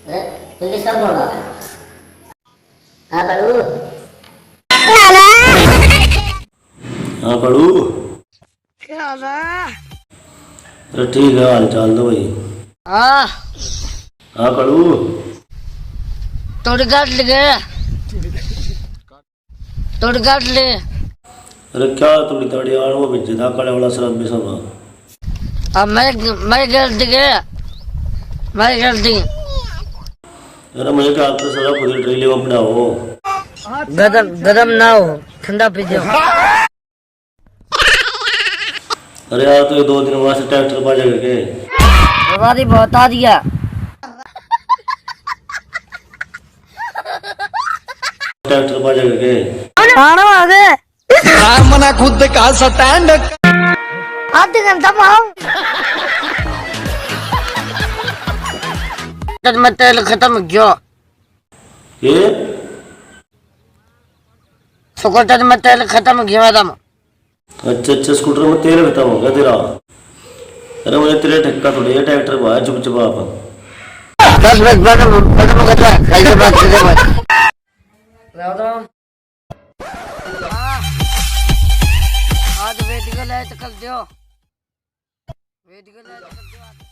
तुझे सब बोला हाँ कड़ू हाँ कड़ू। क्या हाल है? अरे ठीक है, हाल चाल दो भाई। हाँ हाँ कड़ू। तोड़ काट ले तोड़ काट ले। अरे क्या थोड़ी ताड़ी यार, वो भेजे था कड़े वाला शराब भी सुना। अब मैं गलती है, मैं गलती। अरे मुझे क्या आपको शराब खुद ही ट्रेली में अपना हो। गरम गरम ना हो, ठंडा पी जाओ। अरे यार तो ये 2 दिन वहां से ट्रैक्टर बाजा करके हमारी बहुत आ दिया। ट्रैक्टर बाजा करके खाना आ गए मना खुद का स्टैंड आधे घंटा में आओ। में तेल खत्म क्यों? ये स्कूटर में तेल खत्म क्यों एकदम? अच्छा अच्छा, स्कूटर में तेल खत्म हो गया तेरा। अरे मुझे तेरे ठक्का थोड़ी है, ट्रैक्टर बाहर चुप चुप आप। 10 मिनट बाद खत्म कर दे, कल से बात करेंगे। आज वेट कर ले तो कर दियो, वेट कर ले तो कर दियो।